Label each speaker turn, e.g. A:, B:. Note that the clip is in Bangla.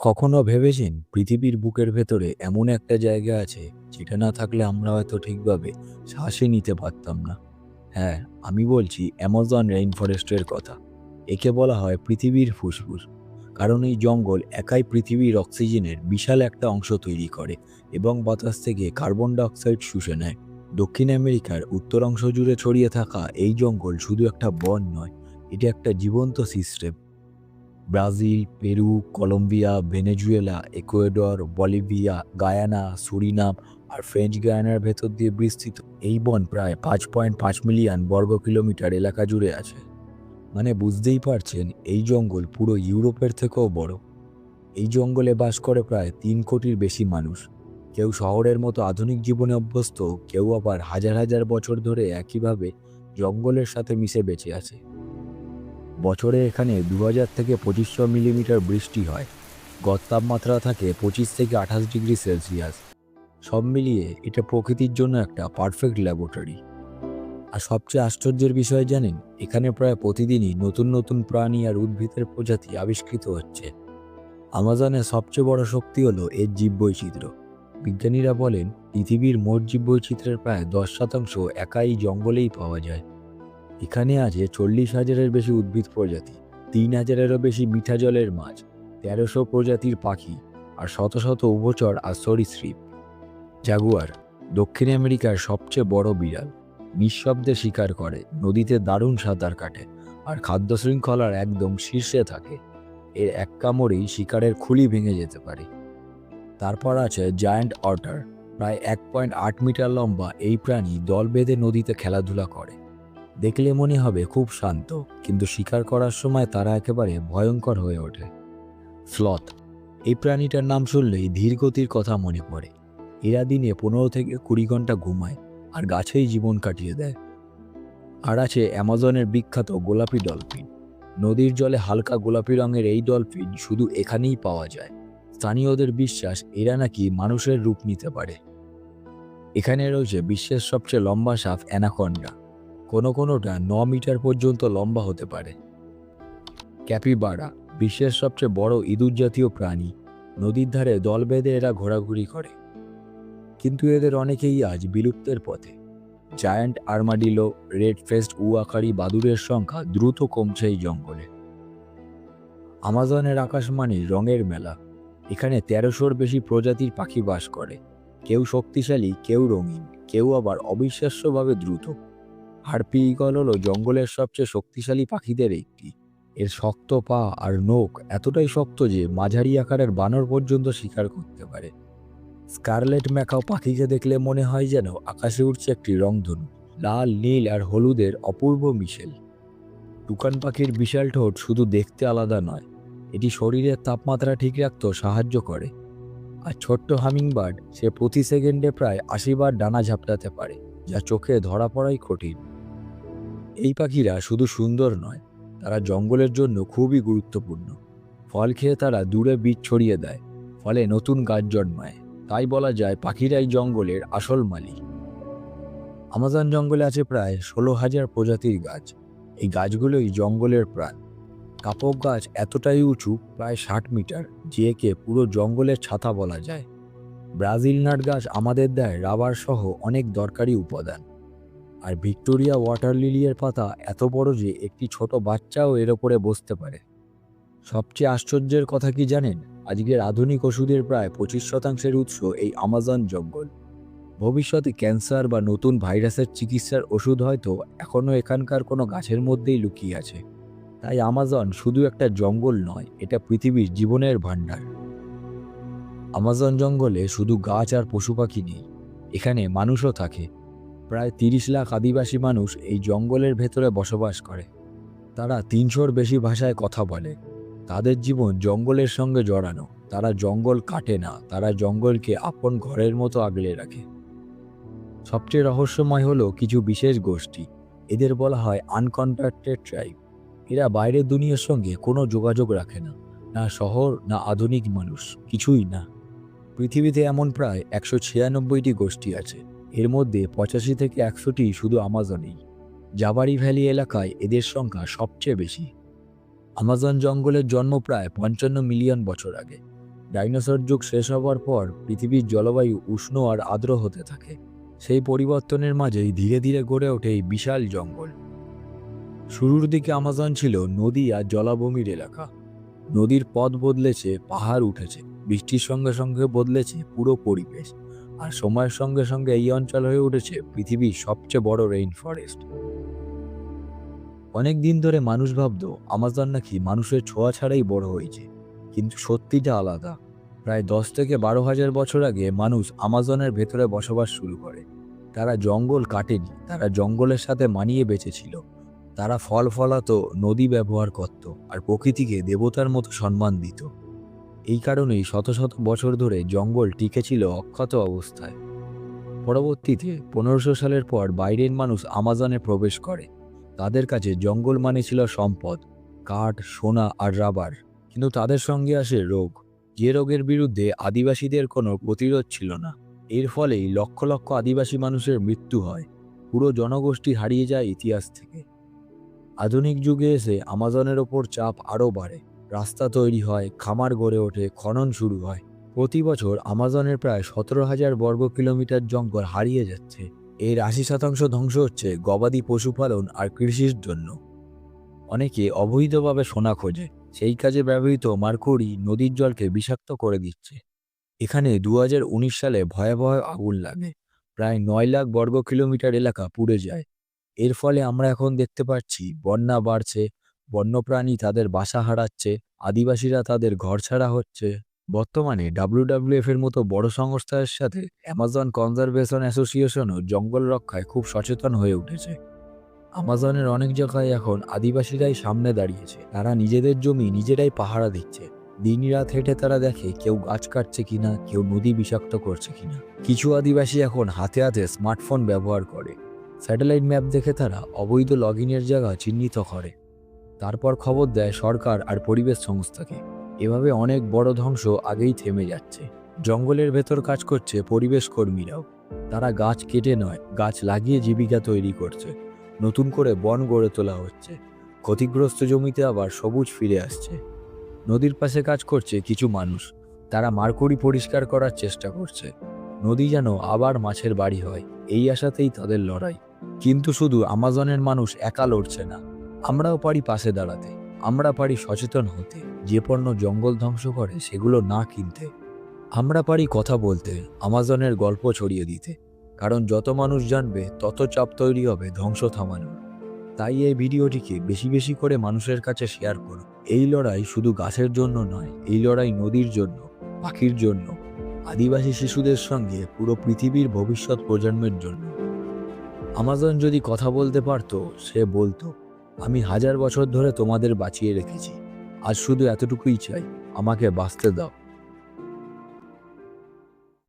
A: কখনো ভেবেছেন পৃথিবীর বুকের ভেতরে এমন একটা জায়গা আছে যেটা না থাকলে আমরা হয়তো ঠিকভাবে শ্বাসই নিতে পারতাম না? হ্যাঁ, আমি বলছি অ্যামাজন রেইন ফরেস্টের কথা। একে বলা হয় পৃথিবীর ফুসফুস। কারণ এই জঙ্গল একাই পৃথিবীর অক্সিজেনের বিশাল একটা অংশ তৈরি করে এবং বাতাস থেকে কার্বন ডাইঅক্সাইড শুষে নেয়। দক্ষিণ আমেরিকার উত্তর অংশ জুড়ে ছড়িয়ে থাকা এই জঙ্গল শুধু একটা বন নয়, এটা একটা জীবন্ত system. Brazil, Peru, Colombia, Venezuela, Ecuador, Bolivia, Guyana, Suriname আর ফ্রেঞ্চ গায়ানার ভেতর দিয়ে বিস্তৃত এই বন প্রায় 5.5 মিলিয়ন বর্গ কিলোমিটার এলাকা জুড়ে আছে। মানে বুঝতেই পারছেন, এই জঙ্গল পুরো ইউরোপের থেকেও বড়। এই জঙ্গলে বাস করে প্রায় 3 কোটির বেশি মানুষ। কেউ শহরের মতো আধুনিক জীবনে অভ্যস্ত, কেউ আবার হাজার হাজার বছর ধরে একইভাবে জঙ্গলের সাথে মিশে বেঁচে আছে। বছরে এখানে 2000 থেকে 2500 মিলিমিটার বৃষ্টি হয়। গড় তাপমাত্রা থাকে 25 থেকে 28 ডিগ্রি সেলসিয়াস। সব মিলিয়ে এটা প্রকৃতির জন্য একটা পারফেক্ট ল্যাবরেটরি। আর সবচেয়ে আশ্চর্যের বিষয় জানেন, এখানে প্রায় প্রতিদিনই নতুন নতুন প্রাণী আর উদ্ভিদের প্রজাতি আবিষ্কৃত হচ্ছে। আমাজনের সবচেয়ে বড় শক্তি হলো এর জীববৈচিত্র্য। বিজ্ঞানীরা বলেন পৃথিবীর মোট জীববৈচিত্র্যের প্রায় 10% একাই জঙ্গলেই পাওয়া যায়। এখানে আছে 40,000-এর বেশি উদ্ভিদ প্রজাতি, 3,000-এরও বেশি মিঠা জলের মাছ, 1300 প্রজাতির পাখি আর শত শত উভচর আর সরীসৃপ। জাগুয়ার দক্ষিণ আমেরিকার সবচেয়ে বড় বিড়াল, নিঃশব্দে শিকার করে, নদীতে দারুণ সাঁতার কাটে আর খাদ্য শৃঙ্খলার একদম শীর্ষে থাকে। এর এক কামড়েই শিকারের খুলি ভেঙে যেতে পারে। তারপর আছে জায়ান্ট অটার, প্রায় 1.8 মিটার লম্বা এই প্রাণী দল বেঁধে নদীতে খেলাধুলা করে। দেখলে মনে হবে খুব শান্ত, কিন্তু শিকার করার সময় তারা একেবারে ভয়ঙ্কর হয়ে ওঠে। স্লথ এই প্রাণীটার নাম শুনলেই ধীর গতির কথা মনে পড়ে। এরা দিনে 15 থেকে 20 ঘন্টা ঘুমায় আর গাছেই জীবন কাটিয়ে দেয়। আর আছে অ্যামাজনের বিখ্যাত গোলাপি ডলফিন। নদীর জলে হালকা গোলাপি রঙের এই ডলফিন শুধু এখানেই পাওয়া যায়। স্থানীয়দের বিশ্বাস এরা নাকি মানুষের রূপ নিতে পারে। এখানে রয়েছে বিশ্বের সবচেয়ে লম্বা সাপ অ্যানাকন্ডা। কোনোটা 9 মিটার পর্যন্ত লম্বা হতে পারে। ক্যাপিবারা বিশ্বের সবচেয়ে বড় ইঁদুর জাতীয় প্রাণী। নদীর ধারে দল বেঁধে এরা ঘোরাঘুরি করে, কিন্তু এদের অনেকেই আজ বিলুপ্তের পথে। জায়ান্ট আর্মাডিলো, রেড ফেস্ট উয়াকারি বাদুড়ের সংখ্যা দ্রুত কমছে এই জঙ্গলে। আমাজনের আকাশ মানে রঙের মেলা। এখানে 1300-র বেশি প্রজাতির পাখি বাস করে। কেউ শক্তিশালী, কেউ রঙিন, কেউ আবার অবিশ্বাস্যভাবে দ্রুত। হার্পি ঈগল হলো জঙ্গলের সবচেয়ে শক্তিশালী পাখিদের একটি। এর শক্ত পা আর নখ এতটাই শক্ত যে মাঝারি আকারের বানর পর্যন্ত শিকার করতে পারে। স্কারলেট ম্যাকাও পাখিকে দেখলে মনে হয় যেন আকাশে উড়ছে একটি রংধনু, লাল, নীল আর হলুদের অপূর্ব মিশেল। টুকান পাখির বিশাল ঠোঁট শুধু দেখতে আলাদা নয়, এটি শরীরের তাপমাত্রা ঠিক রাখতেও সাহায্য করে। আর ছোট্ট হামিংবার্ড, সে প্রতি সেকেন্ডে প্রায় 80 বার ডানা ঝাপটাতে পারে, যা চোখে ধরা পড়াই কঠিন। এই পাখিরা শুধু সুন্দর নয়, তারা জঙ্গলের জন্য খুবই গুরুত্বপূর্ণ। ফল খেয়ে তারা দূরে বীজ ছড়িয়ে দেয়, ফলে নতুন গাছ জন্মায়। তাই বলা যায় পাখিরাই জঙ্গলের আসল মালিক। আমাজন জঙ্গলে আছে প্রায় 16,000 প্রজাতির গাছ। এই গাছগুলোই জঙ্গলের প্রাণ। কাপক গাছ এতটাই উঁচু, প্রায় 60 মিটার, যে একে পুরো জঙ্গলের ছাতা বলা যায়। ব্রাজিল নাট গাছ আমাদের দেয় রাবার সহ অনেক দরকারি উপাদান। আর ভিক্টোরিয়া ওয়াটার লিলির পাতা এত বড় যে একটি ছোট বাচ্চাও এর ওপরে বসতে পারে। সবচেয়ে আশ্চর্যের কথা কি জানেন, আজকের আধুনিক ওষুধের প্রায় 25% উৎস এই আমাজন জঙ্গল। ভবিষ্যতে ক্যান্সার বা নতুন ভাইরাসের চিকিৎসার ওষুধ হয়তো এখনও এখানকার কোনো গাছের মধ্যেই লুকিয়ে আছে। তাই আমাজন শুধু একটা জঙ্গল নয়, এটা পৃথিবীর জীবনের ভাণ্ডার। আমাজন জঙ্গলে শুধু গাছ আর পশু পাখি নেই, এখানে মানুষও থাকে। প্রায় 30 লাখ আদিবাসী মানুষ এই জঙ্গলের ভেতরে বসবাস করে। তারা 300-র বেশি ভাষায় কথা বলে। তাদের জীবন জঙ্গলের সঙ্গে জড়ানো। তারা জঙ্গল কাটে না, তারা জঙ্গলকে আপন ঘরের মতো আগলে রাখে। সবচেয়ে রহস্যময় হলো কিছু বিশেষ গোষ্ঠী। এদের বলা হয় আনকন্ট্যাক্টেড ট্রাইব। এরা বাইরের দুনিয়ার সঙ্গে কোনো যোগাযোগ রাখে না, না শহর, না আধুনিক মানুষ, কিছুই না। পৃথিবীতে এমন প্রায় 196টি গোষ্ঠী আছে। এর মধ্যে 85 থেকে 100টি শুধু আমাজনেই। জাবারি ভ্যালি এলাকায় এদের সংখ্যা সবচেয়ে বেশি। আমাজন জঙ্গলের জন্ম প্রায় 55 মিলিয়ন বছর আগে। ডাইনোসর যুগ শেষ হবার পর পৃথিবীর জলবায়ু উষ্ণ আর আর্দ্র হতে থাকে। সেই পরিবর্তনের মাঝেই ধীরে ধীরে গড়ে ওঠে এই বিশাল জঙ্গল। শুরুর দিকে আমাজন ছিল নদী আর জলাভূমির এলাকা। নদীর পথ বদলেছে, পাহাড় উঠেছে, বৃষ্টির সঙ্গে সঙ্গে বদলেছে পুরো পরিবেশ। আর সময়ের সঙ্গে সঙ্গে এই অঞ্চল হয়ে উঠেছে পৃথিবীর সবচেয়ে বড় রেইন ফরেস্ট। অনেক দিন ধরে মানুষ ভাবতো আমাজন নাকি মানুষের ছোঁয়া ছাড়াই বড় হয়েছে, কিন্তু সত্যিটা আলাদা। প্রায় 10 থেকে 12,000 বছর আগে মানুষ আমাজনের ভেতরে বসবাস শুরু করে। তারা জঙ্গল কাটেনি, তারা জঙ্গলের সাথে মানিয়ে বেঁচেছিল। তারা ফল ফলাতো, নদী ব্যবহার করত, আর প্রকৃতিকে দেবতার মতো সম্মান দিত। এই কারণেই শত শত বছর ধরে জঙ্গল টিকে ছিল অক্ষত অবস্থায়। পরবর্তীতে 1500 সালের পর বাইরের মানুষ আমাজনে প্রবেশ করে। তাদের কাছে জঙ্গল মানে ছিল সম্পদ, কাঠ, সোনা আর রাবার। কিন্তু তাদের সঙ্গে আসে রোগ, যে রোগের বিরুদ্ধে আদিবাসীদের কোনো প্রতিরোধ ছিল না। এর ফলেই লক্ষ লক্ষ আদিবাসী মানুষের মৃত্যু হয়, পুরো জনগোষ্ঠী হারিয়ে যায় ইতিহাস থেকে। আধুনিক যুগে এসে আমাজনের ওপর চাপ আরও বাড়ে। রাস্তা তৈরি হয়, খামার গড়ে ওঠে, খনন শুরু হয়। প্রতি বছর আমাজনের প্রায় 17,000 বর্গ কিলোমিটার জঙ্গল হারিয়ে যাচ্ছে। এর 80% ধ্বংস হচ্ছে গবাদি পশুপালন আর কৃষির জন্য। অনেকে অবৈধভাবে সোনা খোঁজে, সেই কাজে ব্যবহৃত মার্কুরি নদীর জলকে বিষাক্ত করে দিচ্ছে। এখানে 2019 সালে ভয়াবহ আগুন লাগে, প্রায় 9 লাখ বর্গ কিলোমিটার এলাকা পুড়ে যায়। এর ফলে আমরা এখন দেখতে পাচ্ছি বন্যা বাড়ছে, বন্যপ্রাণী তাদের বাসা হারাচ্ছে, আদিবাসীরা তাদের ঘরছাড়া হচ্ছে। বর্তমানে WWF এর মতো বড় সংস্থার সাথে অ্যামাজন কনজারভেশন অ্যাসোসিয়েশনও জঙ্গল রক্ষায় খুব সচেতন হয়ে উঠেছে। আমাজনের অনেক জায়গায় এখন আদিবাসীরাই সামনে দাঁড়িয়েছে। তারা নিজেদের জমি নিজেরাই পাহারা দিচ্ছে। দিনরাত হেঁটে তারা দেখে কেউ গাছ কাটছে কিনা, কেউ নদী বিষাক্ত করছে কিনা। কিছু আদিবাসী এখন হাতে হাতে স্মার্টফোন ব্যবহার করে। স্যাটেলাইট ম্যাপ দেখে তারা অবৈধ লগইনের জায়গা চিহ্নিত করে, তারপর খবর দেয় সরকার আর পরিবেশ সংস্থাকে। এভাবে অনেক বড় ধ্বংস আগেই থেমে যাচ্ছে। জঙ্গলের ভেতর কাজ করছে পরিবেশ কর্মীরাও। তারা গাছ কেটে নয়, গাছ লাগিয়ে জীবিকা তৈরি করছে। নতুন করে বন গড়ে তোলা হচ্ছে, ক্ষতিগ্রস্ত জমিতে আবার সবুজ ফিরে আসছে। নদীর পাশে কাজ করছে কিছু মানুষ, তারা মার্কুরি পরিষ্কার করার চেষ্টা করছে। নদী যেন আবার মাছের বাড়ি হয়, এই আশাতেই তাদের লড়াই। কিন্তু শুধু আমাজনের মানুষ একা লড়ছে না, আমরাও পারি পাশে দাঁড়াতে। আমরা পারি সচেতন হতে, যে পণ্য জঙ্গল ধ্বংস করে সেগুলো না কিনতে। আমরা পারি কথা বলতে, আমাজনের গল্প ছড়িয়ে দিতে। কারণ যত মানুষ জানবে তত চাপ তৈরি হবে ধ্বংস থামানোর। তাই এই ভিডিওটিকে বেশি বেশি করে মানুষের কাছে শেয়ার করুন। এই লড়াই শুধু গাছের জন্য নয়, এই লড়াই নদীর জন্য, পাখির জন্য, আদিবাসী শিশুদের সঙ্গে পুরো পৃথিবীর ভবিষ্যৎ প্রজন্মের জন্য। আমাজন যদি কথা বলতে পারতো, সে বলতো, আমি 1000 বছর ধরে তোমাদের বাঁচিয়ে রেখেছি, আজ শুধু এতটুকুই চাই, আমাকে বাঁচতে দাও।